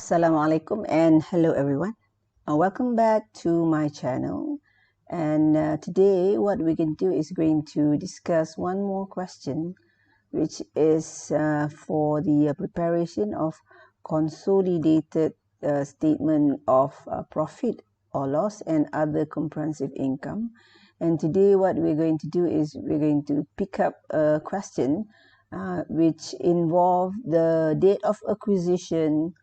Assalamualaikum and hello everyone. Welcome back to my channel, and today what we can do is going to discuss one more question, which is for the preparation of consolidated statement of profit or loss and other comprehensive income. And today what we're going to do is we're going to pick up a question which involve the date of acquisition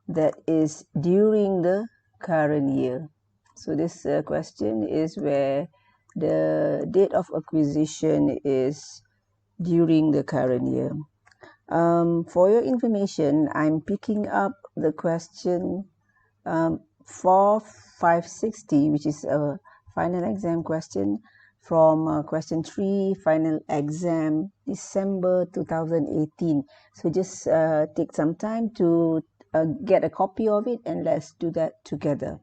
that is during the current year. So this question is where the date of acquisition is during the current year. For your information, I'm picking up the question 4560, which is a final exam question from question 3, final exam, December 2018. So just take some time to get a copy of it, and let's do that together.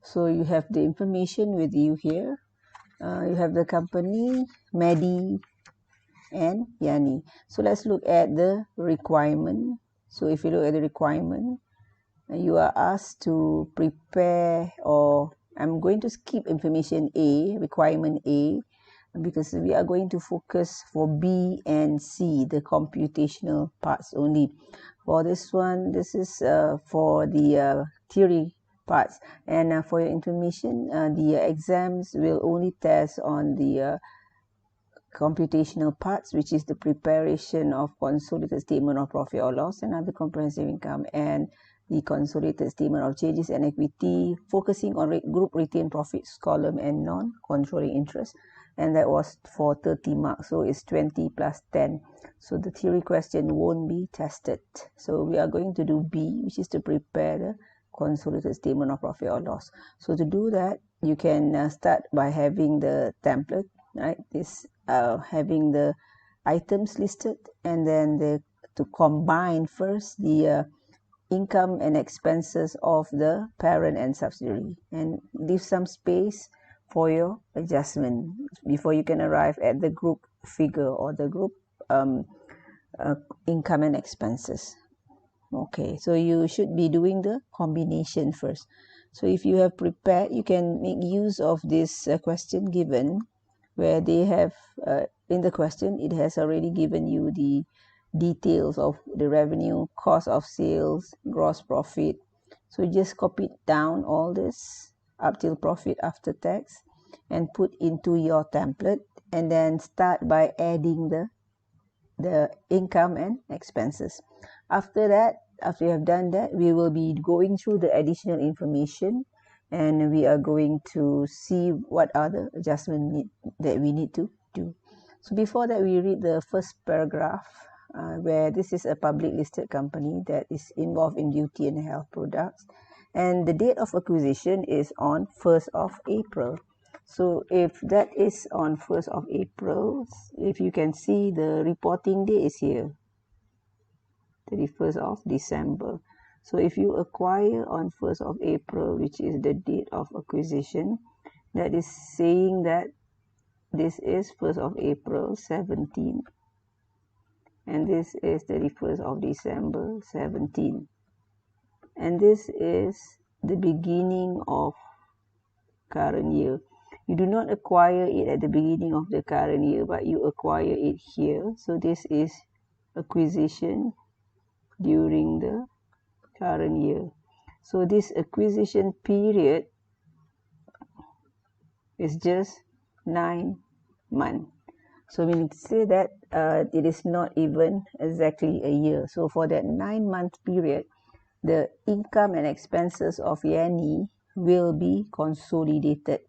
So you have the information with you here. You have the company, Meddy and Yanny. So let's look at the requirement. So if you look at the requirement, you are asked to prepare, or I'm going to skip information A, requirement A, because we are going to focus for B and C, the computational parts only. For this one, this is for the theory parts, and for your information, the exams will only test on the computational parts, which is the preparation of consolidated statement of profit or loss and other comprehensive income, and the consolidated statement of changes and equity, focusing on group retained profits column and non-controlling interest. And that was for 30 marks, so it's 20 plus 10. So the theory question won't be tested. So we are going to do B, which is to prepare the consolidated statement of profit or loss. So to do that, you can start by having the template, right? This having the items listed, and then to combine first the income and expenses of the parent and subsidiary, and leave some space for your adjustment before you can arrive at the group figure or the group income and expenses. Okay, so you should be doing the combination first. So if you have prepared, you can make use of this question given, where they have in the question it has already given you the details of the revenue, cost of sales, gross profit. So just copy down all this up till profit after tax and put into your template, and then start by adding the income and expenses. After that, after you have done that, we will be going through the additional information, and we are going to see what are the adjustments that we need to do. So before that, we read the first paragraph, where this is a public listed company that is involved in beauty and health products, and the date of acquisition is on 1st of April. So if that is on 1st of April, if you can see, the reporting day is here, 31st of December. So if you acquire on 1st of April, which is the date of acquisition, that is saying that this is 1st of April 17, and this is 31st of December 17, and this is the beginning of current year. You do not acquire it at the beginning of the current year, but you acquire it here. So this is acquisition during the current year. So this acquisition period is just 9 months. So we need to say that it is not even exactly a year. So for that 9-month period, the income and expenses of Yanny will be consolidated.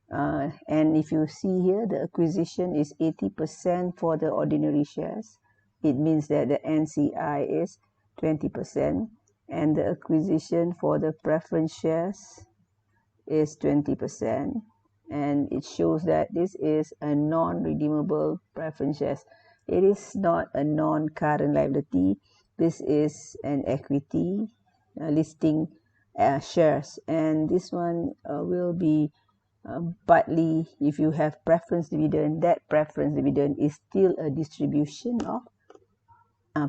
And if you see here, the acquisition is 80% for the ordinary shares. It means that the NCI is 20%, and the acquisition for the preference shares is 20. And it shows that this is a non-redeemable preference shares. It is not a non-current liability. This is an equity listing shares, and this one will be partly, if you have preference dividend, that preference dividend is still a distribution of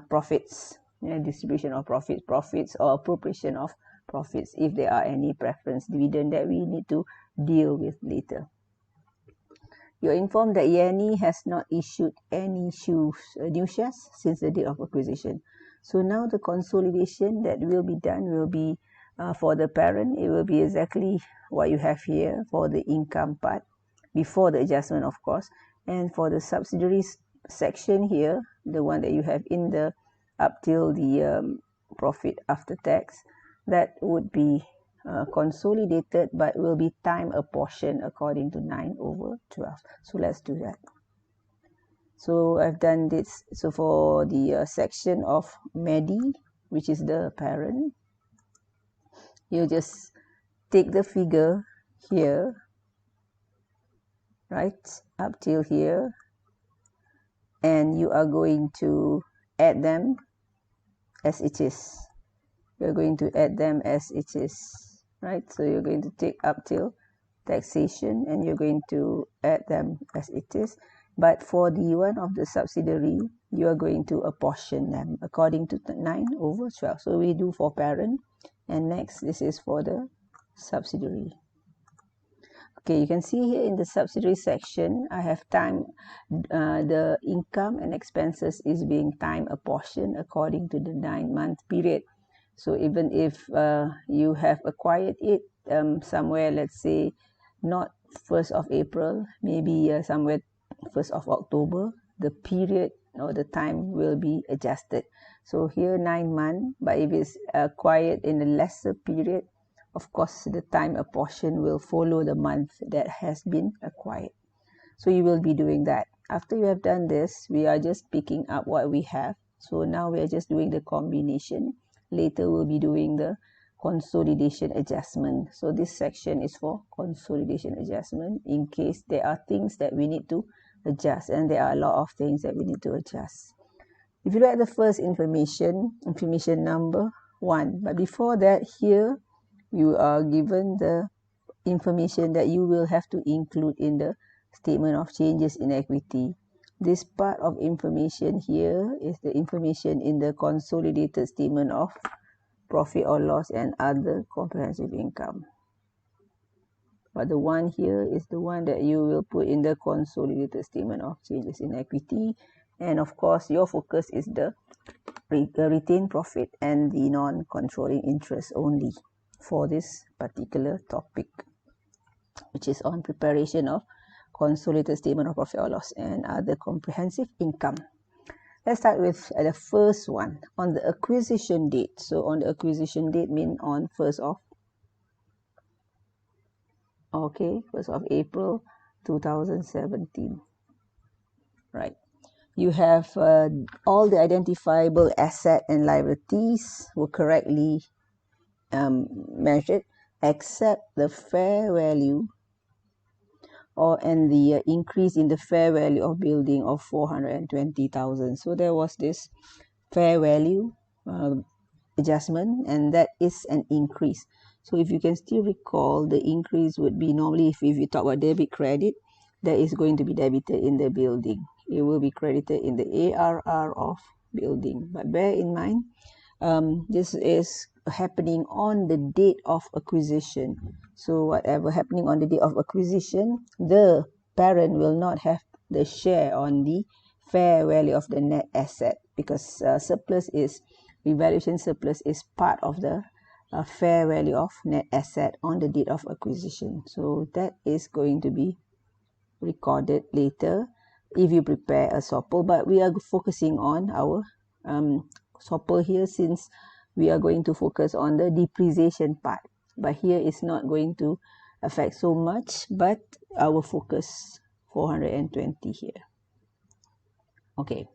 profits. distribution of profits or appropriation of profits, if there are any preference dividend that we need to deal with later. You're informed that Yanny has not issued any new shares since the date of acquisition. So now the consolidation that will be done will be for the parent. It will be exactly what you have here for the income part, before the adjustment, of course. And for the subsidiaries section here, the one that you have in the up till the profit after tax, that would be consolidated, but will be time apportioned according to 9/12. So let's do that. So I've done this. So for the section of Meddy, which is the parent, you just take the figure here, right, up till here, and you are going to add them as it is. You're going to add them as it is, right? So you're going to take up till taxation and you're going to add them as it is. But for the one of the subsidiary, you are going to apportion them according to 9/12. So we do for parent, and next this is for the subsidiary. Okay, you can see here in the subsidiary section, I have the income and expenses is being time apportioned according to the 9-month period. So even if you have acquired it somewhere, let's say not 1st of April, maybe somewhere 1st of October, the period or the time will be adjusted. So here 9 months, but if it's acquired in a lesser period, of course the time apportion will follow the month that has been acquired. So you will be doing that. After you have done this, we are just picking up what we have. So now we are just doing the combination. Later we'll be doing the consolidation adjustment. So this section is for consolidation adjustment in case there are things that we need to adjust, and there are a lot of things that we need to adjust. If you look at the first information number 1, but before that, here you are given the information that you will have to include in the statement of changes in equity. This part of information here is the information in the consolidated statement of profit or loss and other comprehensive income. But the one here is the one that you will put in the consolidated statement of changes in equity. And of course, your focus is the retained profit and the non-controlling interest only for this particular topic, which is on preparation of consolidated statement of profit or loss and other comprehensive income. Let's start with the first one, on the acquisition date. So on the acquisition date means on 1st of April 2017. Right. You have all the identifiable asset and liabilities were correctly measured, except the fair value and the increase in the fair value of building of 420,000. So there was this fair value adjustment, and that is an increase. So if you can still recall, the increase would be normally, if you talk about debit credit, that is going to be debited in the building. It will be credited in the ARR of building. But bear in mind, this is happening on the date of acquisition. So whatever happening on the date of acquisition, the parent will not have the share on the fair value of the net asset, because revaluation surplus is part of the fair value of net asset on the date of acquisition. So that is going to be recorded later if you prepare a SOPL, but we are focusing on our SOPL here, since we are going to focus on the depreciation part. But here is not going to affect so much, but our focus 420 here. Okay,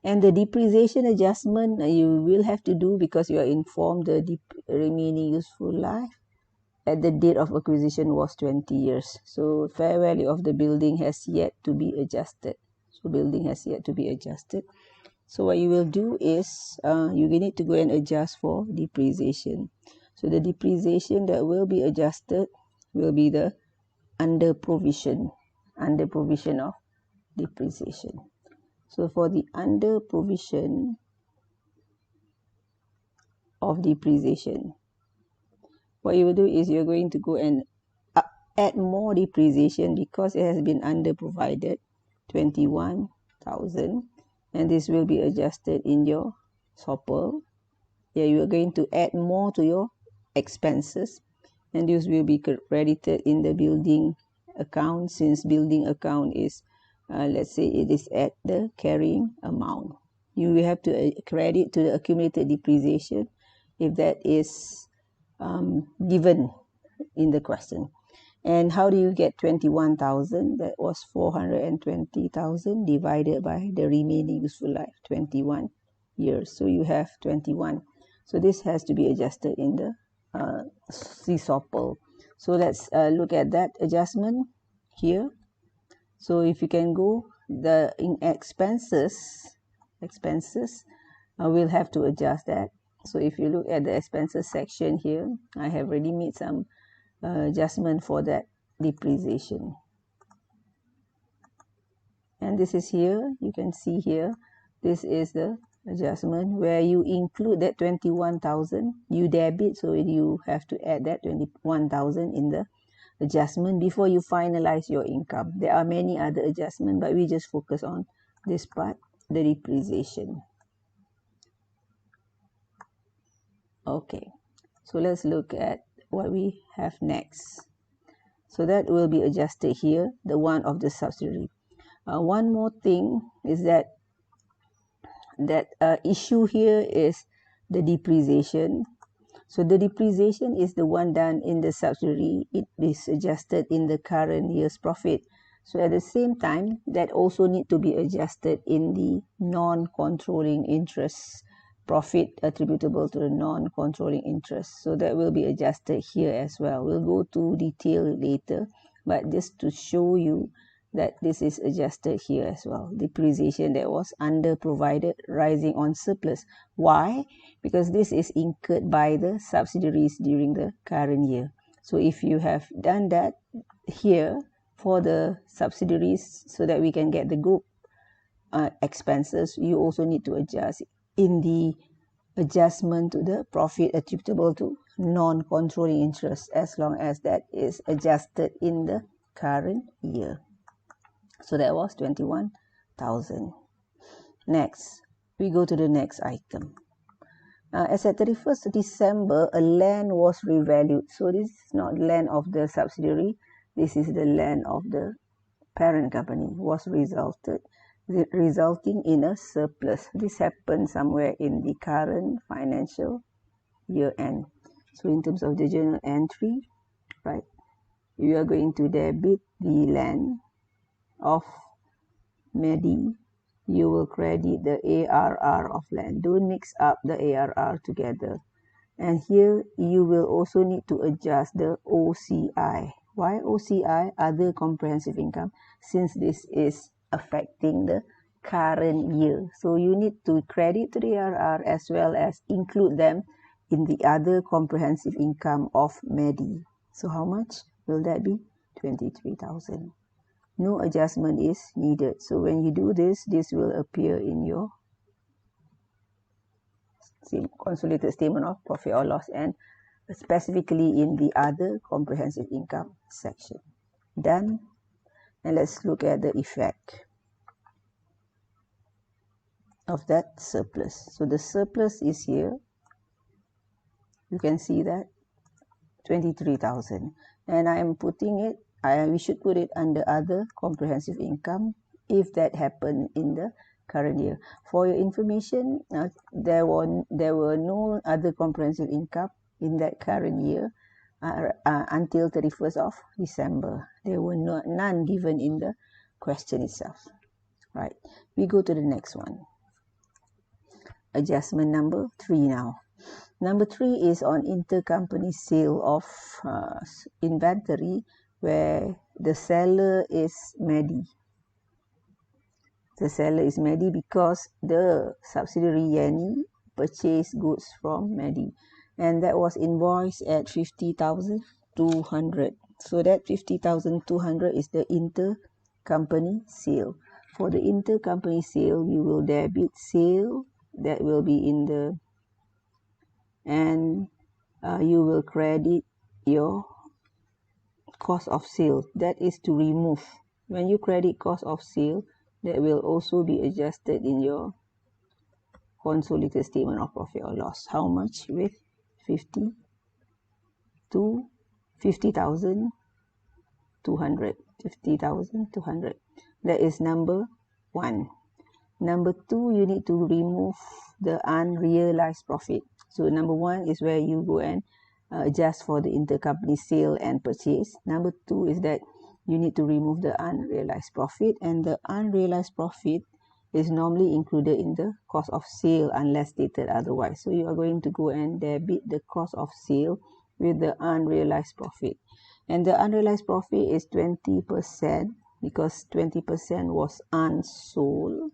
and the depreciation adjustment you will have to do, because you are informed the remaining useful life at the date of acquisition was 20 years. So fair value of the building has yet to be adjusted. So building has yet to be adjusted. So what you will do is you need to go and adjust for depreciation. So the depreciation that will be adjusted will be the under provision of depreciation. So for the under provision, of depreciation. What you will do is you're going to go and add more depreciation because it has been underprovided, 21,000, and this will be adjusted in your SOPL. Yeah, you are going to add more to your expenses, and this will be credited in the building account, since building account is, let's say it is at the carrying amount. You will have to credit to the accumulated depreciation if that is given in the question. And how do you get 21,000? That was 420,000 divided by the remaining useful life, 21 years. So you have 21. So this has to be adjusted in the CSOPL. So let's look at that adjustment here. So if you can go in expenses, we'll have to adjust that. So if you look at the expenses section here, I have already made some adjustment for that depreciation. And this is here, you can see here, this is the adjustment where you include that 21,000, you debit, so you have to add that 21,000 in the adjustment before you finalize your income. There are many other adjustments, but we just focus on this part, the depreciation. Okay, so let's look at what we have next. So that will be adjusted here, the one of the subsidiary. One more thing is that issue here is the depreciation. So the depreciation is the one done in the subsidiary. It is adjusted in the current year's profit. So at the same time, that also need to be adjusted in the non-controlling interest profit attributable to the non-controlling interest. So that will be adjusted here as well. We'll go to detail later, but just to show you that this is adjusted here as well. Depreciation that was underprovided rising on surplus. Why? Because this is incurred by the subsidiaries during the current year. So if you have done that here for the subsidiaries so that we can get the group expenses, you also need to adjust in the adjustment to the profit attributable to non-controlling interest, as long as that is adjusted in the current year. So that was 21,000. Next, we go to the next item. As at 31st December, a land was revalued. So this is not land of the subsidiary. This is the land of the parent company, was resulting in a surplus. This happened somewhere in the current financial year end. So in terms of the journal entry, right, you are going to debit the land of Meddy. You will credit the ARR of land. Don't mix up the ARR together. And here you will also need to adjust the OCI. Why OCI? Other comprehensive income, since this is affecting the current year. So you need to credit to the ARR as well as include them in the other comprehensive income of Meddy. So how much will that be? 23,000. No adjustment is needed. So when you do this, this will appear in your consolidated statement of profit or loss, and specifically in the other comprehensive income section. Done. And let's look at the effect of that surplus. So the surplus is here. You can see that 23,000, and I am putting it, we should put it under other comprehensive income if that happened in the current year. For your information, there were no other comprehensive income in that current year until 31st of December. There were none given in the question itself. Right, we go to the next one. Adjustment number 3 now. Number 3 is on intercompany sale of inventory, where the seller is Meddy. The seller is Meddy because the subsidiary Yanny purchased goods from Meddy, and that was invoiced at 50,200. So that 50,200 is the intercompany sale. For the intercompany sale, you will debit sale. That will be in the and you will credit your cost of sale. That is to remove. When you credit cost of sale, that will also be adjusted in your consolidated statement of profit or loss. How much? With 50,200. That is number 1. Number 2, you need to remove the unrealized profit. So number 1 is where you go and adjust for the intercompany sale and purchase. Number 2 is that you need to remove the unrealized profit, and the unrealized profit is normally included in the cost of sale unless stated otherwise. So you are going to go and debit the cost of sale with the unrealized profit. And the unrealized profit is 20% because 20% was unsold.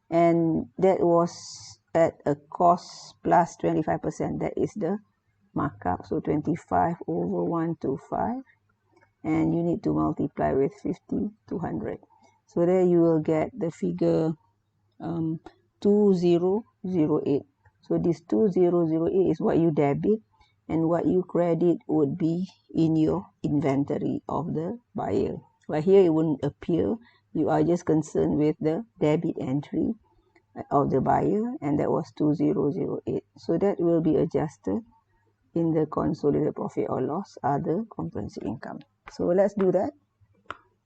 And that was at a cost plus 25%. That is the markup. So 25 over 125. And you need to multiply with 50,200. So there you will get the figure 2008. So this 2008 is what you debit, and what you credit would be in your inventory of the buyer. But here it wouldn't appear. You are just concerned with the debit entry of the buyer, and that was 2008. So that will be adjusted in the consolidated profit or loss, other comprehensive income. So let's do that.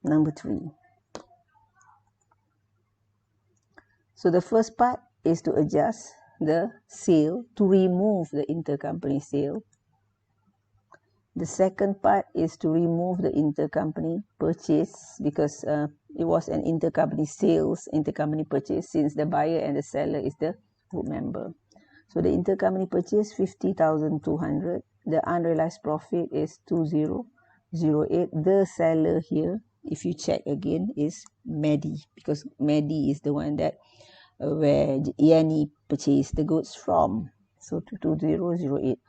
Number 3. So the first part is to adjust the sale, to remove the intercompany sale. The second part is to remove the intercompany purchase, because it was an intercompany sales, intercompany purchase, since the buyer and the seller is the group member. So the intercompany purchase 50,200. The unrealized profit is 2008. The seller here, if you check again, is Meddy, because Meddy is the one that where Yanny purchased the goods from. So 2008.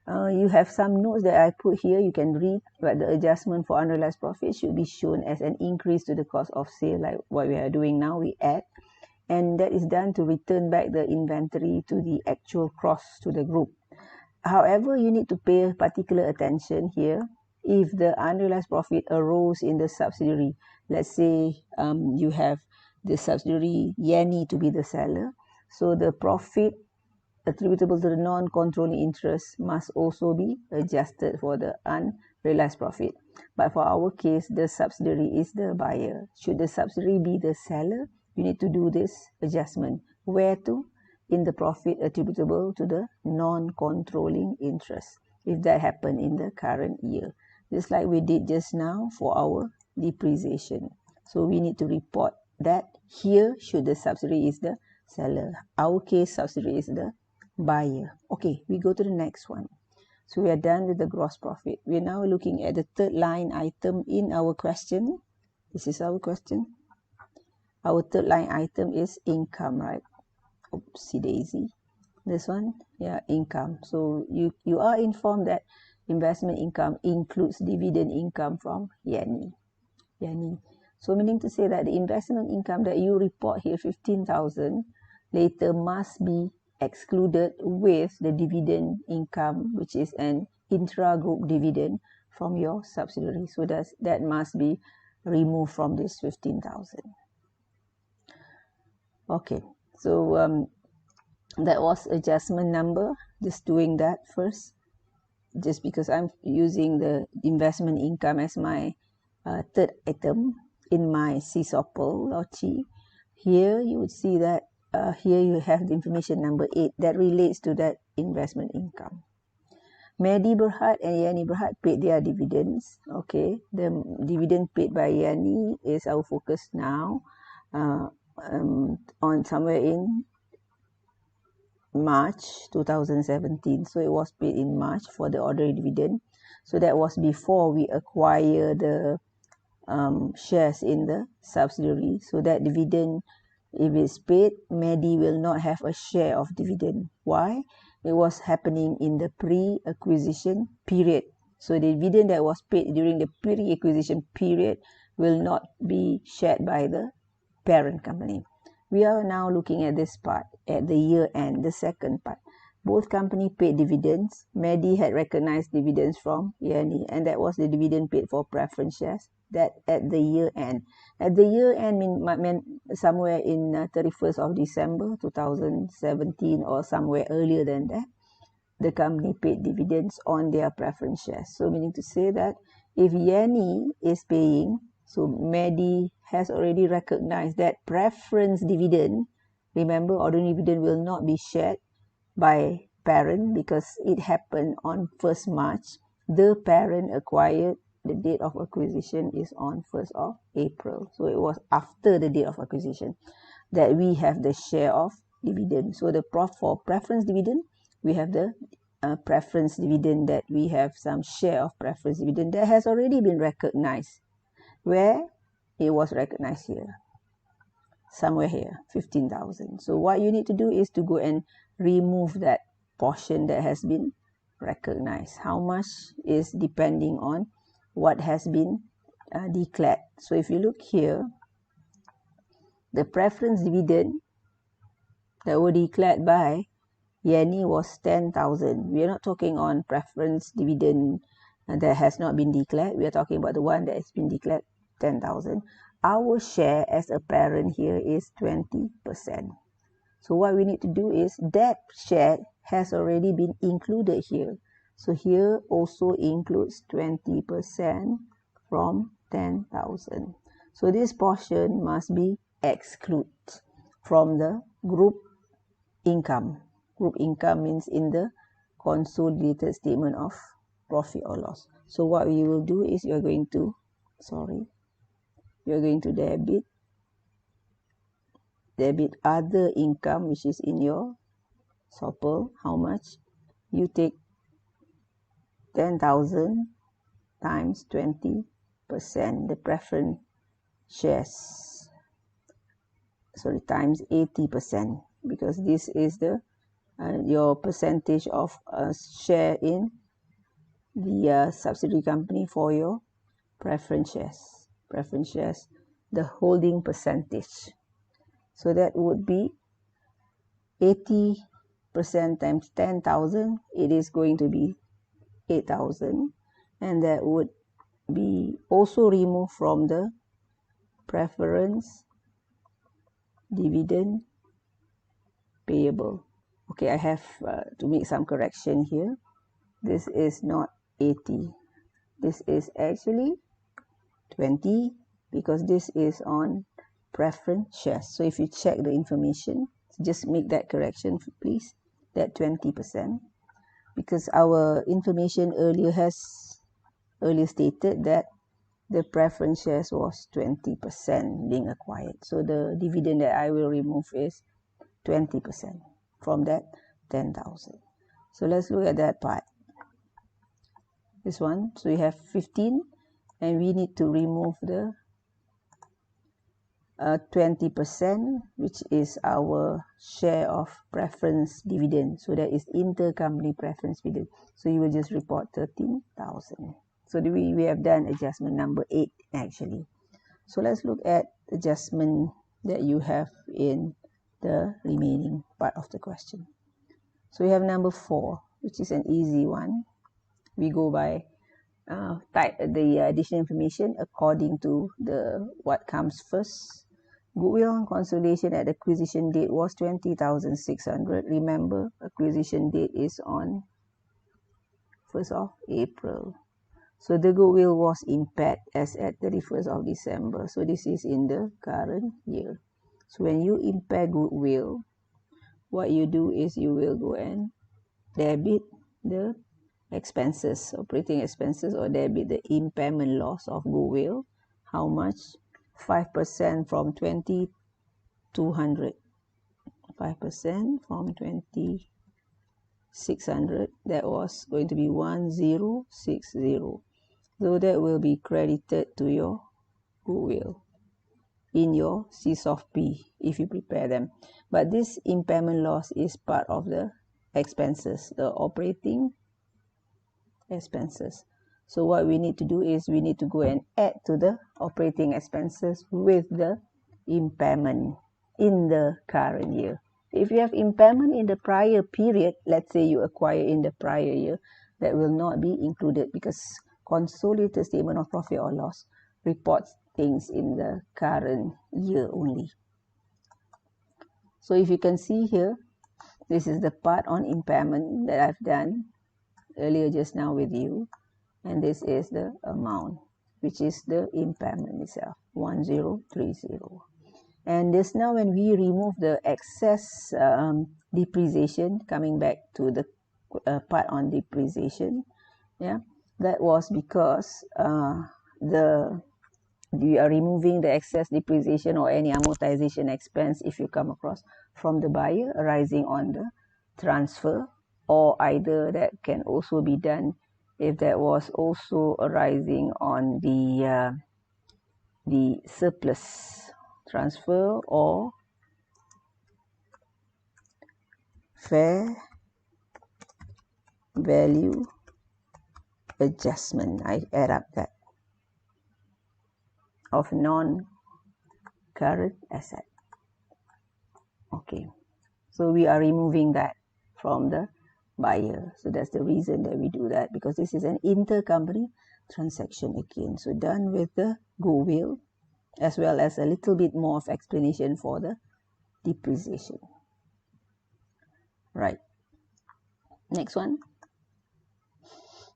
You have some notes that I put here. You can read, but the adjustment for unrealized profit should be shown as an increase to the cost of sale, like what we are doing now. We add, and that is done to return back the inventory to the actual cost to the group. However, you need to pay particular attention here. If the unrealized profit arose in the subsidiary, let's say you have the subsidiary Yanny to be the seller, so the profit attributable to the non-controlling interest must also be adjusted for the unrealized profit. But for our case, the subsidiary is the buyer. Should the subsidiary be the seller, you need to do this adjustment. Where to? In the profit attributable to the non-controlling interest, if that happened in the current year. Just like we did just now for our depreciation. So we need to report that here, should the subsidiary is the seller. Our case, subsidiary is the buyer. Okay, we go to the next one. So we are done with the gross profit. We are now looking at the third line item in our question. This is our question. Our third line item is income, right? Oopsie daisy. This one, yeah, income. So you are informed that investment income includes dividend income from Yanny. So meaning to say that the investment income that you report here, 15,000, later must be excluded with the dividend income, which is an intra-group dividend from your subsidiary. So that must be removed from this 15,000. Okay, so that was adjustment number. Just doing that first, just because I'm using the investment income as my third item in my CSOPLOCI. Here you would see that here you have the information number 8 that relates to that investment income. Meddy Berhad and Yanny Berhad paid their dividends. Okay, the dividend paid by Yanny is our focus now, on somewhere in March 2017. So it was paid in March for the ordinary dividend. So that was before we acquire the shares in the subsidiary. So that dividend, if it's paid, Meddy will not have a share of dividend. Why? It was happening in the pre-acquisition period. So the dividend that was paid during the pre-acquisition period will not be shared by the parent company. We are now looking at this part at the year end, the second part. both companies paid dividends. Meddy had recognized dividends from Yanny, and that was the dividend paid for preference shares. That at the year end. At the year end meant somewhere in 31st of December 2017 or somewhere earlier than that, the company paid dividends on their preference shares. So meaning to say that if Yanny is paying, so Meddy has already recognized that preference dividend. Remember, ordinary dividend will not be shared by parent because it happened on 1st March. The parent acquired, the date of acquisition is on 1st of April. So it was after the date of acquisition that we have the share of dividend. So for preference dividend, we have the preference dividend, that we have some share of preference dividend that has already been recognized. Where it was recognized here, somewhere here, 15,000. So what you need to do is to go and remove that portion that has been recognized. How much is depending on what has been declared. So if you look here, the preference dividend that were declared by Yanny was 10,000. We are not talking on preference dividend that has not been declared. We are talking about the one that has been declared, 10,000. Our share as a parent here is 20%. So what we need to do is that share has already been included here. So here also includes 20% from 10,000. So this portion must be excluded from the group income. Group income means in the consolidated statement of profit or loss. So what we will do is you are going to debit other income, which is in your SOPL. How much? You take 10,000 times 20%, the preference shares, times 80%, because this is the your percentage of share in the subsidiary company for your preference shares, the holding percentage. So that would be 80% times 10,000. It is going to be 8,000, and that would be also removed from the preference dividend payable. Okay, I have to make some correction here. This is not 80. This is actually 20, because this is on preference shares. So if you check the information, just make that correction, please, that 20%, because our information earlier stated that the preference shares was 20% being acquired. So the dividend that I will remove is 20% from that 10,000. So let's look at that part. This one, so we have 15, and we need to remove the 20%, which is our share of preference dividend. So that is intercompany preference dividend. So you will just report 13,000. So we have done adjustment number 8 actually. So let's look at adjustment that you have in the remaining part of the question. So we have number 4, which is an easy one. We go by the additional information according to what comes first. Goodwill consolidation at acquisition date was 20,600. Remember, acquisition date is on 1st of April. So the goodwill was impaired as at 31st of December. So this is in the current year. So when you impair goodwill, what you do is you will go and debit the expenses, operating expenses, or debit the impairment loss of goodwill. How much? 5% from 2,200. 5% from 2,600. That was going to be 1,060. So that will be credited to your goodwill in your CSOPLOCI if you prepare them. But this impairment loss is part of the expenses, the operating expenses. So what we need to do is we need to go and add to the operating expenses with the impairment in the current year. If you have impairment in the prior period, let's say you acquire in the prior year, that will not be included because consolidated statement of profit or loss reports things in the current year only. So if you can see here, this is the part on impairment that I've done earlier just now with you, and this is the amount, which is the impairment itself, 1030. And just now when we remove the excess depreciation, coming back to the part on depreciation, yeah, that was because we are removing the excess depreciation or any amortization expense if you come across from the buyer arising on the transfer, or either that can also be done if that was also arising on the surplus transfer or fair value adjustment. I add up that of non-current asset. Okay, so we are removing that from the buyer. So that's the reason that we do that, because this is an intercompany transaction again. So done with the goodwill, as well as a little bit more of explanation for the depreciation. Right. Next one.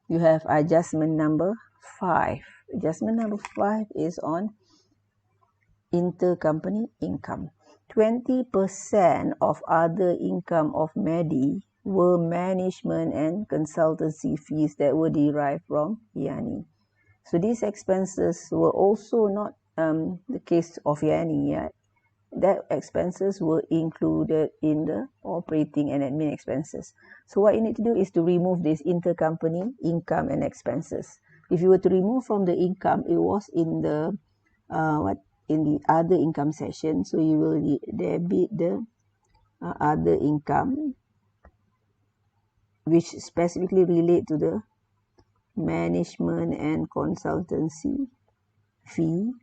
You have adjustment number 5. Adjustment number 5 is on intercompany income. 20% of other income of Meddy were management and consultancy fees that were derived from Yanny. So these expenses were also not the case of Yanny yet. That expenses were included in the operating and admin expenses. So what you need to do is to remove this intercompany income and expenses. If you were to remove from the income, it was in the in the other income section. So you will debit the other income, which specifically relate to the management and consultancy fee.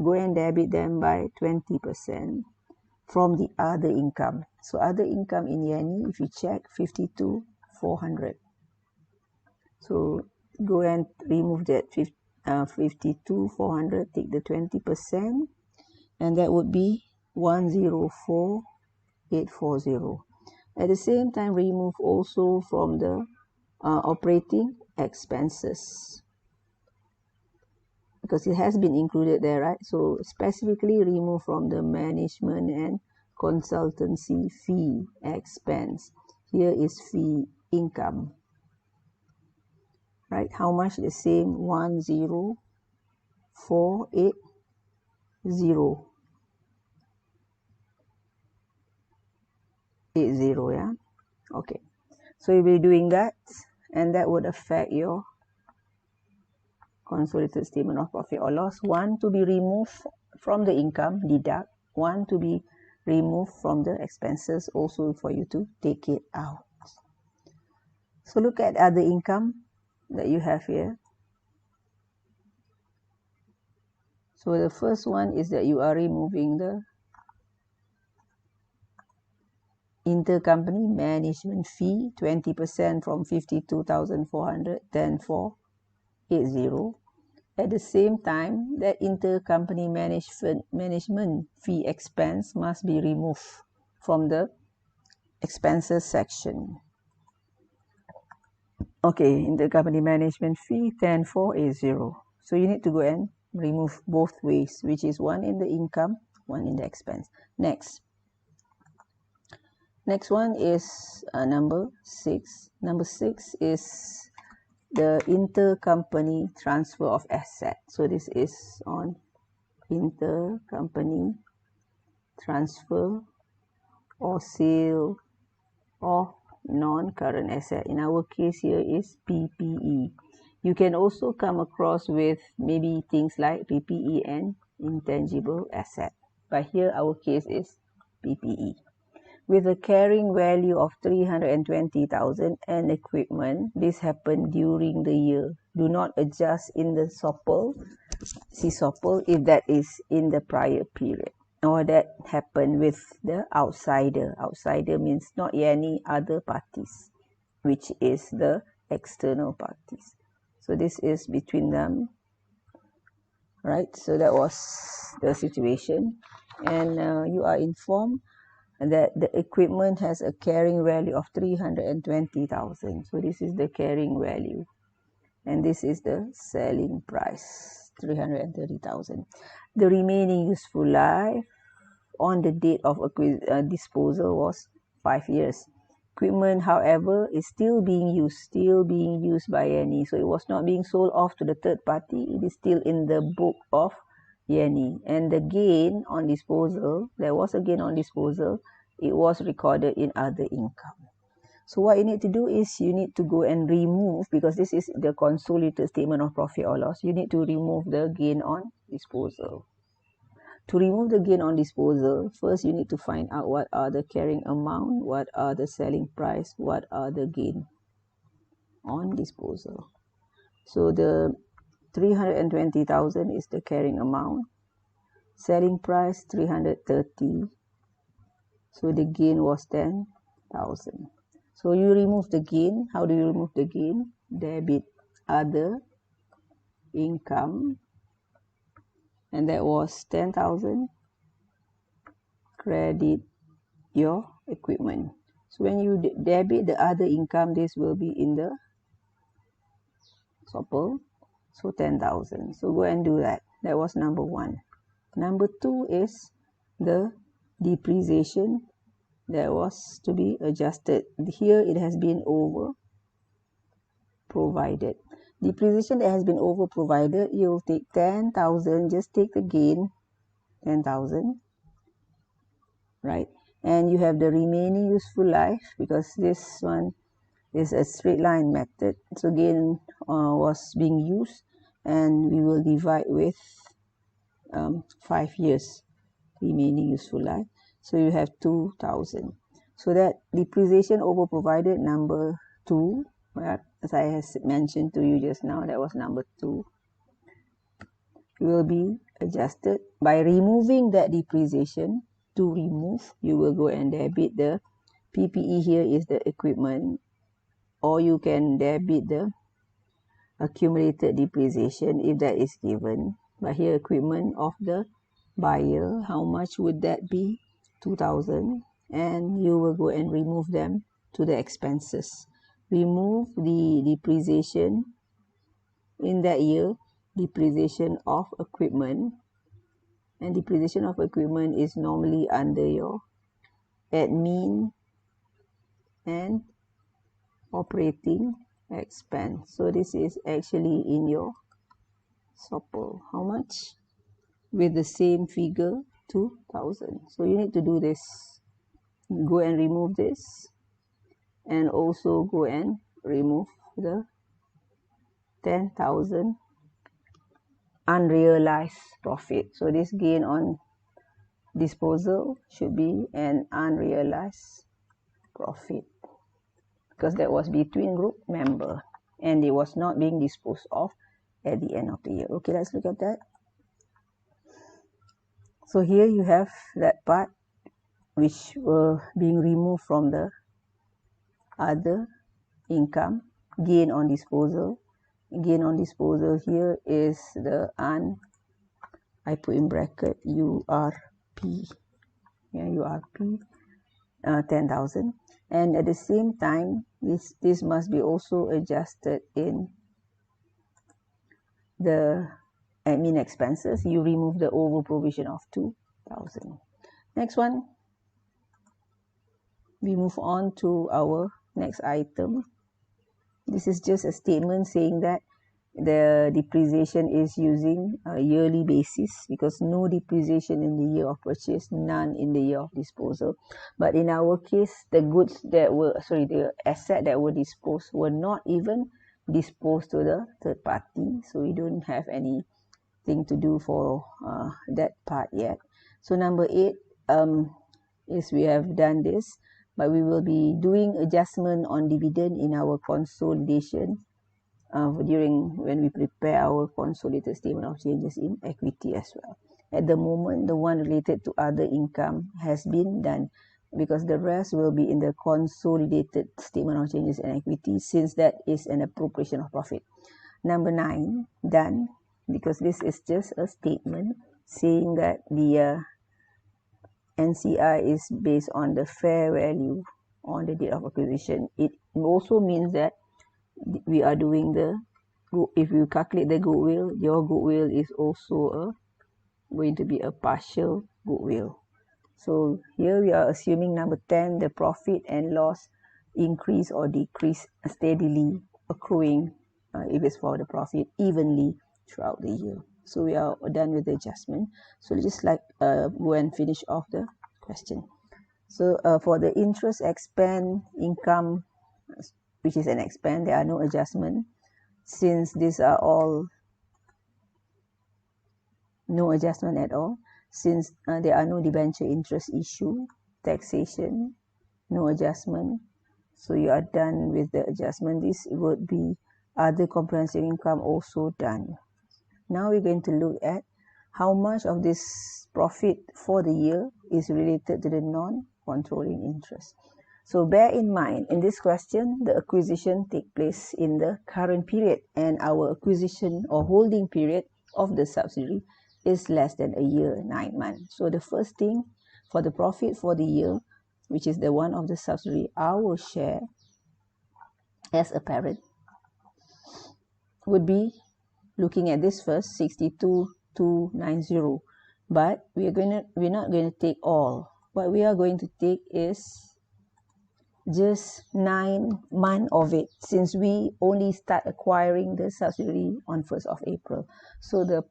Go and debit them by 20% from the other income. So other income in Yanny, if you check, 52,400. So go and remove that 52,400, take the 20%, and that would be 104,840. At the same time, remove also from the operating expenses, because it has been included there, right? So specifically remove from the management and consultancy fee expense. Here is fee income, right? How much? The same, 104,880, yeah? Okay, so you'll be doing that, and that would affect your consolidated statement of profit or loss. One to be removed from the income, deduct. One to be removed from the expenses, also for you to take it out. So look at other income that you have here. So the first one is that you are removing the intercompany management fee, 20% from 52,400, 10,480. At the same time, that intercompany management fee expense must be removed from the expenses section. Okay, intercompany management fee, 10,480. So you need to go and remove both ways, which is one in the income, one in the expense. Next one is number 6. Number 6 is the intercompany transfer of asset. So this is on intercompany transfer or sale of non-current asset. In our case here is PPE. You can also come across with maybe things like PPE and intangible asset, but here our case is PPE. With a carrying value of 320,000 and equipment, this happened during the year. Do not adjust in the CSOPL if that is in the prior period. or that happened with the outsider. Outsider means not any other parties, which is the external parties. So this is between them, right? So that was the situation, and you are informed that the equipment has a carrying value of 320,000. So this is the carrying value, and this is the selling price, 330,000. The remaining useful life on the date of disposal was 5 years. Equipment, however, is still being used by Yanny. So it was not being sold off to the third party. It is still in the book of Yanny. And the gain on disposal, there was a gain on disposal, it was recorded in other income. So what you need to do is you need to go and remove, because this is the consolidated statement of profit or loss, you need to remove the gain on disposal. To remove the gain on disposal, first you need to find out what are the carrying amount, what are the selling price, what are the gain on disposal. So the 320,000 is the carrying amount, selling price 330, so the gain was 10,000. So you remove the gain. How do you remove the gain? Debit other income, and that was 10,000. Credit your equipment. So when you debit the other income, this will be in the SOPL. So 10,000. So go and do that. That was number one. Number two is the depreciation that was to be adjusted. Here it has been over provided. Depreciation that has been over provided, you'll take 10,000, just take the gain, 10,000, right? And you have the remaining useful life, because this one is a straight line method. So gain was being used, and we will divide with 5 years remaining useful life. So you have 2,000. So that depreciation over provided, number 2, as I have mentioned to you just now, that was number 2, will be adjusted by removing that depreciation. To remove, you will go and debit the PPE. Here is the equipment, or you can debit the accumulated depreciation if that is given. But here, equipment of the buyer, how much would that be? 2,000. And you will go and remove them to the expenses. Remove the depreciation in that year, depreciation of equipment. And depreciation of equipment is normally under your admin and operating expense. So this is actually in your SOPL. How much? With the same figure, 2,000. So you need to do this. Go and remove this, and also go and remove the 10,000 unrealized profit. So this gain on disposal should be an unrealized profit, because that was between group member and it was not being disposed of at the end of the year. Okay, let's look at that. So here you have that part which were being removed from the other income. Gain on disposal. Gain on disposal here is the I put in bracket URP. Yeah, URP, 10,000. And at the same time, this must be also adjusted in the admin expenses. You remove the over provision of 2,000. Next one, we move on to our next item. This is just a statement saying that the depreciation is using a yearly basis, because no depreciation in the year of purchase, none in the year of disposal. But in our case, the goods that were, the asset that were disposed were not even disposed to the third party. So we don't have anything to do for that part yet. So number 8 is we have done this, but we will be doing adjustment on dividend in our consolidation during when we prepare our consolidated statement of changes in equity as well. At the moment, the one related to other income has been done, because the rest will be in the consolidated statement of changes in equity, since that is an appropriation of profit. Number 9, done, because this is just a statement saying that the NCI is based on the fair value on the date of acquisition. It also means that we are doing if you calculate the goodwill, your goodwill is also going to be a partial goodwill. So here we are assuming number 10, the profit and loss increase or decrease steadily accruing, if it's for the profit, evenly throughout the year. So we are done with the adjustment. So just go and finish off the question. So for the interest expense income, which is an expense, there are no adjustment, since these are all no adjustment at all, since there are no debenture interest issue, taxation, no adjustment. So you are done with the adjustment. This would be other comprehensive income also done. Now we're going to look at how much of this profit for the year is related to the non-controlling interest. So bear in mind, in this question, the acquisition takes place in the current period, and our acquisition or holding period of the subsidiary is less than a year, 9 months. So the first thing for the profit for the year, which is the one of the subsidiary, our share as a parent, would be looking at this first, 62,290. But we're not going to take all. What we are going to take is just 9 months of it, since we only start acquiring the subsidiary on 1st of April. So the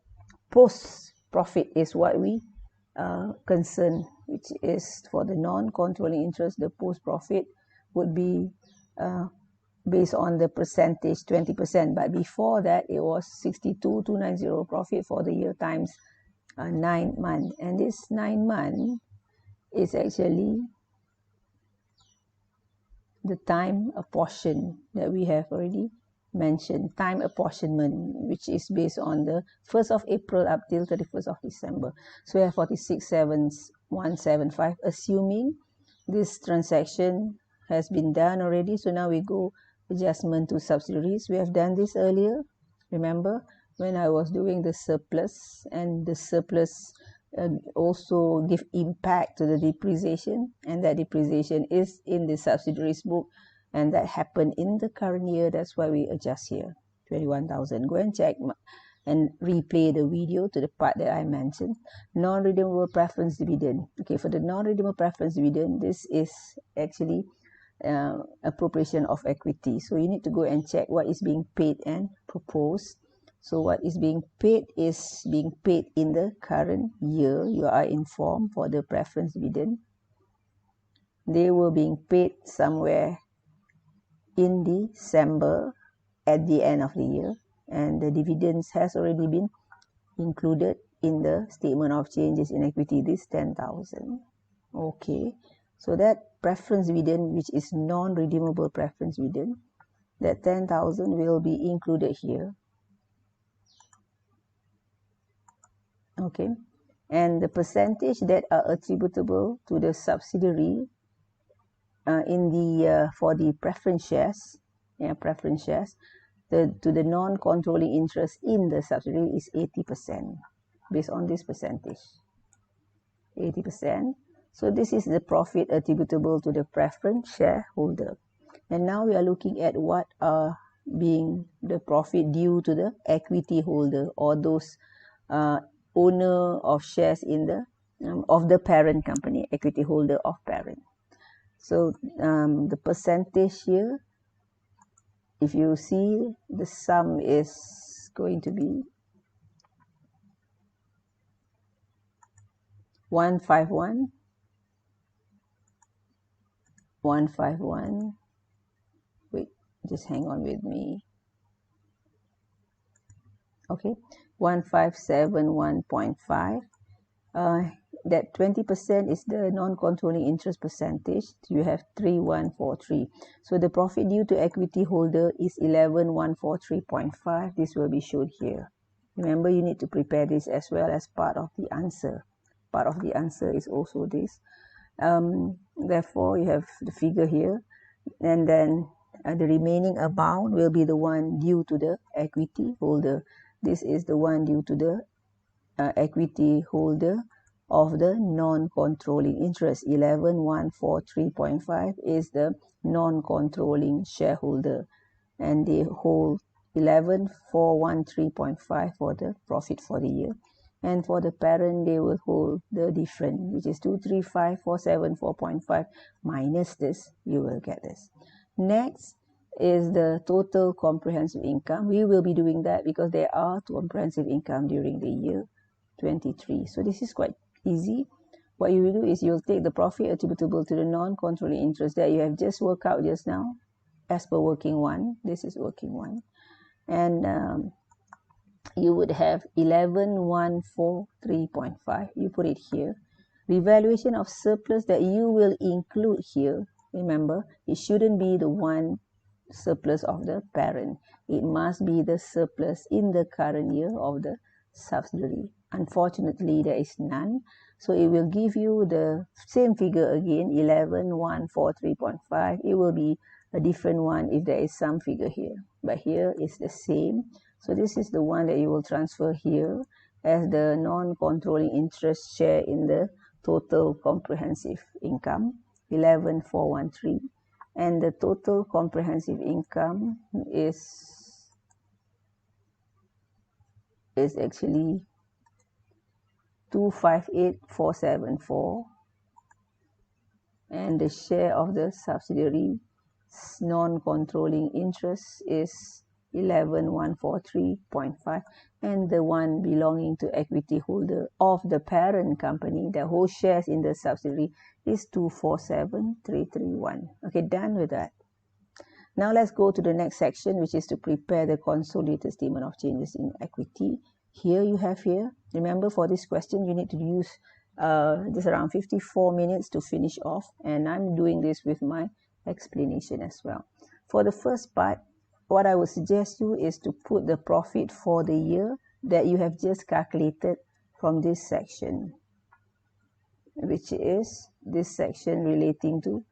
post-profit is what we concern, which is for the non-controlling interest. The post-profit would be based on the percentage, 20%. But before that, it was 62,290 profit for the year times 9 months. And this 9 months is actually the time apportion that we have already mentioned, time apportionment, which is based on the 1st of April up till 31st of December. So we have 46,175, assuming this transaction has been done already. So now we go adjustment to subsidiaries. We have done this earlier. Remember when I was doing the surplus, and the surplus also give impact to the depreciation, and that depreciation is in the subsidiaries book, and that happened in the current year. That's why we adjust here 21,000. Go and check and replay the video to the part that I mentioned. Non-redeemable preference dividend. Okay, for the non-redeemable preference dividend, this is actually appropriation of equity. So you need to go and check what is being paid and proposed. So what is being paid is being paid in the current year. You are informed for the preference dividend. They were being paid somewhere in December at the end of the year, and the dividends has already been included in the statement of changes in equity, this 10,000. Okay, so that preference dividend, which is non-redeemable preference dividend, that 10,000 will be included here. Okay, and the percentage that are attributable to the subsidiary for the preference shares, to the non-controlling interest in the subsidiary is 80%, based on this percentage, 80%. So this is the profit attributable to the preference shareholder. And now we are looking at what are being the profit due to the equity holder, or those owner of shares in the of the parent company, equity holder of parent. So the percentage here, if you see, the sum is going to be 151, 151. Wait, just hang on with me. Okay, 1571.5. That 20% is the non-controlling interest percentage. You have 3143. So the profit due to equity holder is 11143.5. This will be shown here. Remember, you need to prepare this as well as part of the answer. Part of the answer is also this. Therefore, you have the figure here, and then the remaining amount will be the one due to the equity holder. This is the one due to the equity holder of the non-controlling interest. 11,143.5 is the non-controlling shareholder, and they hold 11,413.5 for the profit for the year. And for the parent, they will hold the difference, which is 235,474.5 minus this. You will get this. Next is the total comprehensive income. We will be doing that because there are comprehensive income during the year 23. So this is quite easy. What you will do is you'll take the profit attributable to the non-controlling interest that you have just worked out just now as per working one. This is working one. And you would have 11,143.5. You put it here. Revaluation of surplus that you will include here. Remember, it shouldn't be the one surplus of the parent. It must be the surplus in the current year of the subsidiary. Unfortunately, there is none. So it will give you the same figure again, 11,143.5. It will be a different one if there is some figure here. But here is the same. So this is the one that you will transfer here as the non-controlling interest share in the total comprehensive income, 11,413. And the total comprehensive income is actually 258,474, and the share of the subsidiary non-controlling interest is 11,143.5, and the one belonging to equity holder of the parent company, the whole shares in the subsidiary, is 247,331. Okay, done with that. Now let's go to the next section, which is to prepare the consolidated statement of changes in equity. Here you have here, remember for this question, you need to use just around 54 minutes to finish off. And I'm doing this with my explanation as well. For the first part, what I would suggest you is to put the profit for the year that you have just calculated from this section, which is this section relating to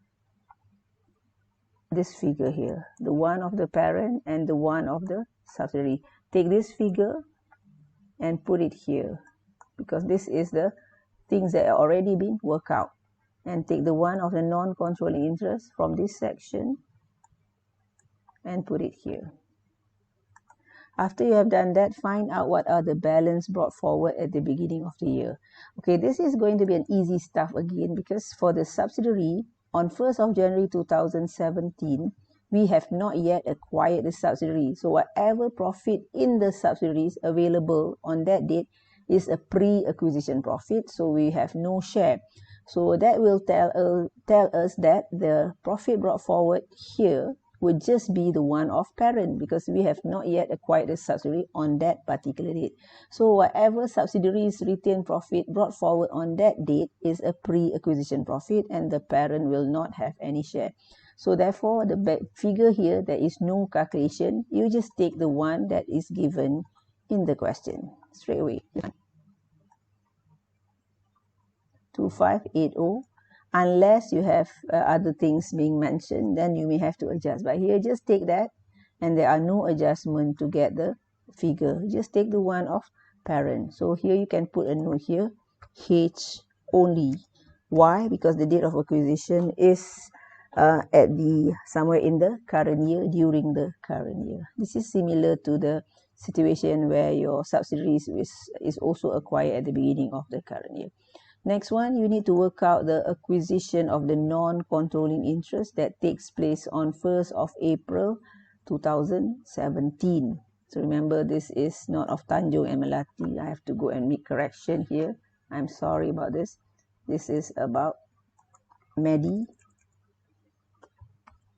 this figure here, the one of the parent and the one of the subsidiary. Take this figure and put it here, because this is the things that are already been worked out. And take the one of the non-controlling interest from this section and put it here. After you have done that, find out what are the balance brought forward at the beginning of the year. Okay, this is going to be an easy stuff again, because for the subsidiary, on 1st of January 2017, we have not yet acquired the subsidiary. So whatever profit in the subsidiaries available on that date is a pre-acquisition profit, so we have no share. So that will tell us that the profit brought forward here would just be the one of parent, because we have not yet acquired the subsidiary on that particular date. So whatever subsidiaries retained profit brought forward on that date is a pre-acquisition profit, and the parent will not have any share. So therefore, the figure here, there is no calculation. You just take the one that is given in the question straight away. 2580. Unless you have other things being mentioned, then you may have to adjust. But here, just take that, and there are no adjustment to get the figure. Just take the one of parent. So here you can put a note here, H only. Why? Because the date of acquisition is somewhere in the current year, during the current year. This is similar to the situation where your subsidiaries is also acquired at the beginning of the current year. Next one, you need to work out the acquisition of the non-controlling interest that takes place on 1st of April 2017. So remember, this is not of Tanjung MLRT. I have to go and make correction here. I'm sorry about this. This is about Meddy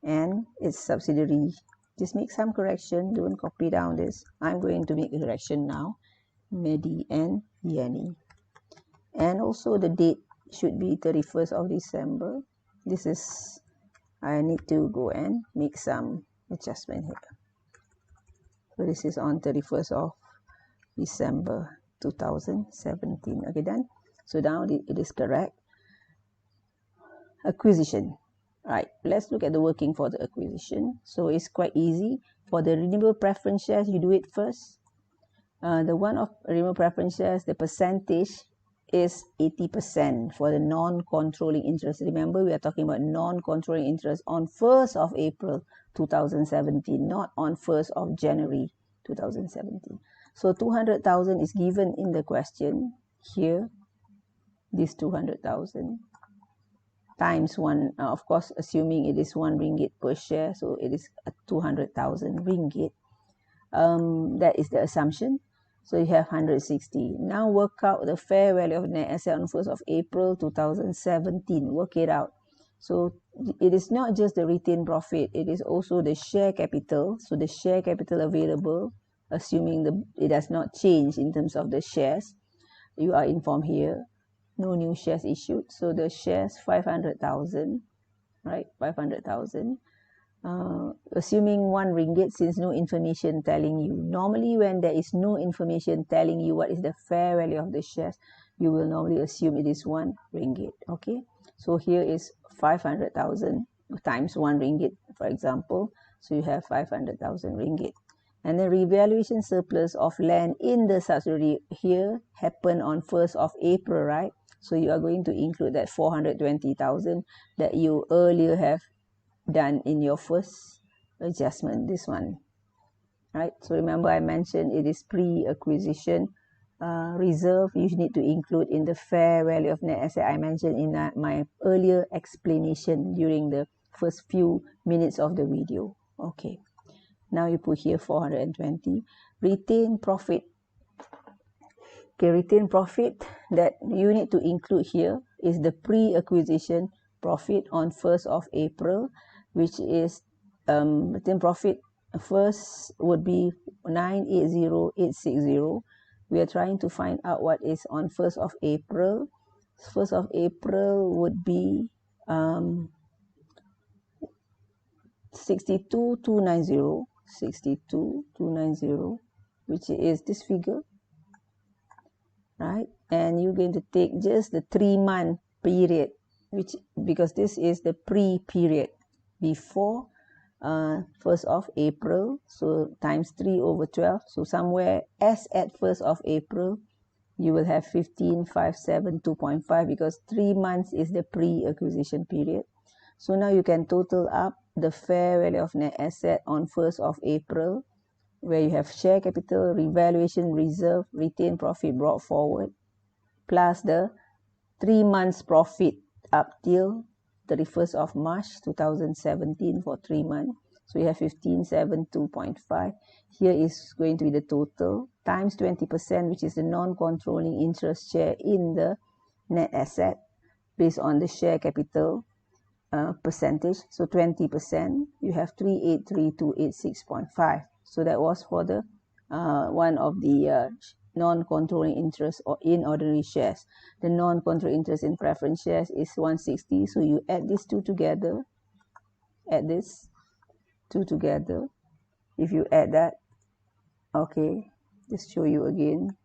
and its subsidiary. Just make some correction. Don't copy down this. I'm going to make a correction now. Meddy and Yanny. And also the date should be 31st of December. This is, I need to go and make some adjustment here. So this is on 31st of December 2017. Okay, done. So now it is correct. Acquisition. Right, let's look at the working for the acquisition. So it's quite easy. For the renewable preference shares, you do it first. The one of renewable preference shares, the percentage is 80% for the non-controlling interest. Remember, we are talking about non-controlling interest on 1st of April 2017, not on 1st of January 2017. So 200,000 is given in the question here. This 200,000 times 1, of course, assuming it is 1 ringgit per share, so it is 200,000 ringgit. That is the assumption. So you have 160. Now work out the fair value of net asset on 1st of April 2017. Work it out. So it is not just the retained profit, it is also the share capital. So the share capital available, assuming it does not change in terms of the shares, you are informed here. No new shares issued. So the shares 500,000, right? 500,000. Assuming 1 ringgit, since no information telling you. Normally when there is no information telling you what is the fair value of the shares, you will normally assume it is 1 ringgit. Okay, so here is 500,000 times 1 ringgit, for example. So you have 500,000 ringgit. And the revaluation surplus of land in the subsidiary here happened on 1st of April, right? So you are going to include that 420,000 that you earlier have done in your first adjustment, this one, right? So remember I mentioned it is pre-acquisition reserve. You need to include in the fair value of net asset. I mentioned in my earlier explanation during the first few minutes of the video. Okay, now you put here 420. Retained profit. Okay, retained profit that you need to include here is the pre-acquisition profit on 1st of April, which is retained profit first would be 980,860. We are trying to find out what is on 1st of April. 1st of April would be 62,290, 62,290, which is this figure, right? And you're going to take just the 3-month period, which because this is the pre-period before 1st of April, so times 3 over 12. So somewhere as at 1st of April, you will have 15,572.5 because 3 months is the pre-acquisition period. So now you can total up the fair value of net asset on 1st of April, where you have share capital, revaluation reserve, retained profit brought forward, plus the 3 months profit up till 31st of March 2017 for 3 months. So you have 1572.5. Here is going to be the total times 20%, which is the non-controlling interest share in the net asset based on the share capital percentage. So 20%, you have 383286.5. So that was for the one of the non-controlling interest or in ordinary shares. The non-controlling interest in preference shares is 160. So you add these two together. Add this two together. If you add that, okay, just show you again.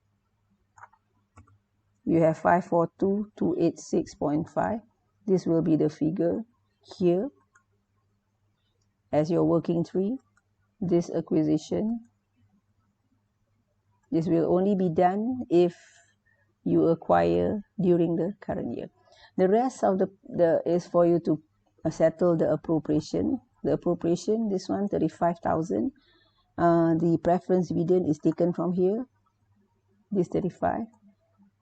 You have 542,286.5. This will be the figure here as your working tree. This acquisition. This will only be done if you acquire during the current year. The rest of the is for you to settle the appropriation. The appropriation, this one, 35,000. The preference dividend is taken from here. This 35.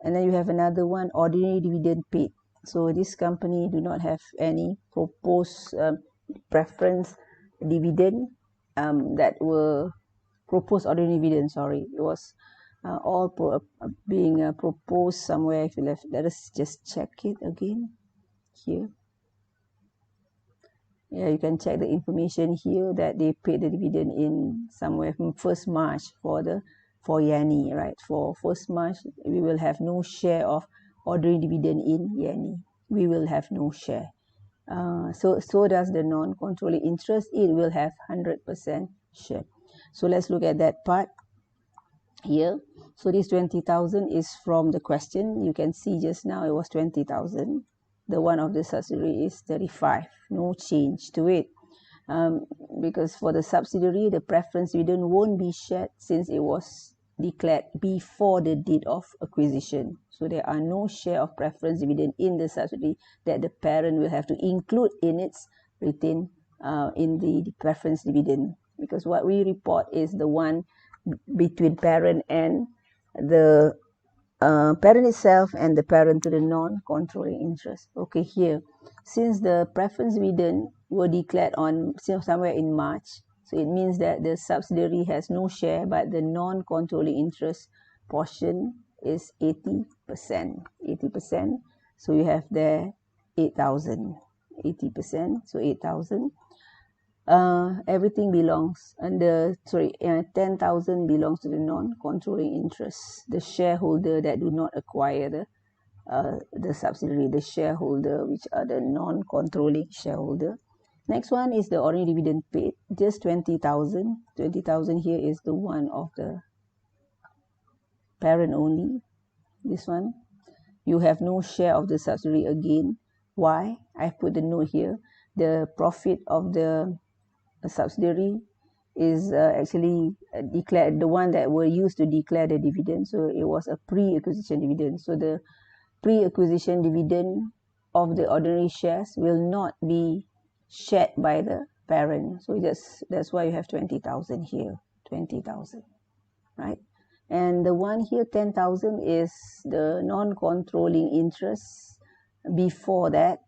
And then you have another one, ordinary dividend paid. So this company do not have any proposed preference dividend that were proposed ordinary dividend, sorry. It was all being proposed somewhere. If you left, let us just check it again here. Yeah, you can check the information here that they paid the dividend in somewhere from 1st March for Yanny, right? For 1st March, we will have no share of ordinary dividend in Yanny. We will have no share. So does the non-controlling interest. It will have 100% share. So let's look at that part. here. So this 20,000 is from the question. You can see just now it was 20,000. The one of the subsidiary is 35. No change to it. Because for the subsidiary, the preference dividend won't be shared since it was declared before the date of acquisition. So there are no share of preference dividend in the subsidiary that the parent will have to include in its retained in the preference dividend, because what we report is the one between parent and the parent itself and the parent to the non-controlling interest. Okay, here, since the preference dividend were declared on somewhere in March, so it means that the subsidiary has no share, but the non-controlling interest portion is 80%. 80%. So you have there 8,000. 80%. So 8,000. Everything belongs under 10,000 belongs to the non-controlling interest, the shareholder that do not acquire the subsidiary, the shareholder which are the non-controlling shareholder. Next one is the ordinary dividend paid, just 20,000. 20,000 here is the one of the parent only. This one, you have no share of the subsidiary again. Why? I put the note here. The profit of the subsidiary is actually declared, the one that were used to declare the dividend. So it was a pre-acquisition dividend. So the pre-acquisition dividend of the ordinary shares will not be shared by the parent. So that's why you have 20,000 here. 20,000, right? And the one here, 10,000, is the non-controlling interest. Before that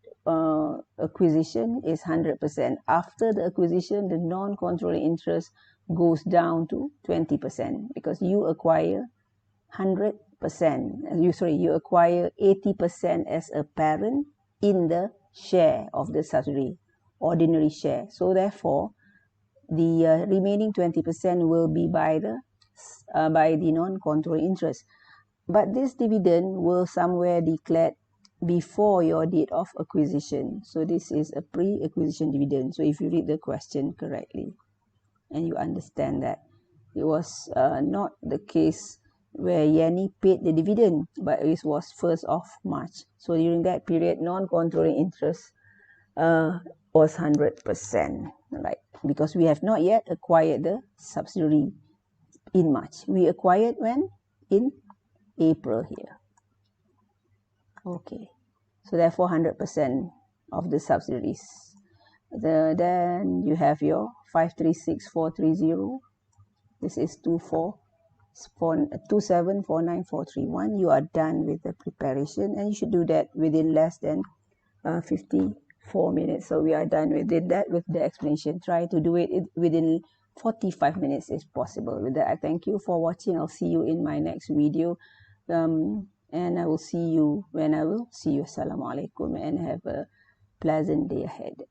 acquisition is 100%. After the acquisition, the non-controlling interest goes down to 20% because you acquire 100%. You acquire 80% as a parent in the share of the subsidiary, ordinary share. So therefore, the remaining 20% will be by the non-controlling interest. But this dividend will somewhere declared before your date of acquisition. So this is a pre-acquisition dividend. So if you read the question correctly and you understand that it was not the case where Yanny paid the dividend, but it was 1st of March. So during that period, non-controlling interest was 100%, right? Because we have not yet acquired the subsidiary in March. We acquired when? In April here. Okay, so therefore 100% of the subsidiaries. Then you have your 536,430. This is 27,49431. You are done with the preparation, and you should do that within less than 54 minutes. So we are done with that with the explanation. Try to do it within 45 minutes if possible. With that, I thank you for watching. I'll see you in my next video. And I will see you when I will see you. Assalamu alaikum, and have a pleasant day ahead.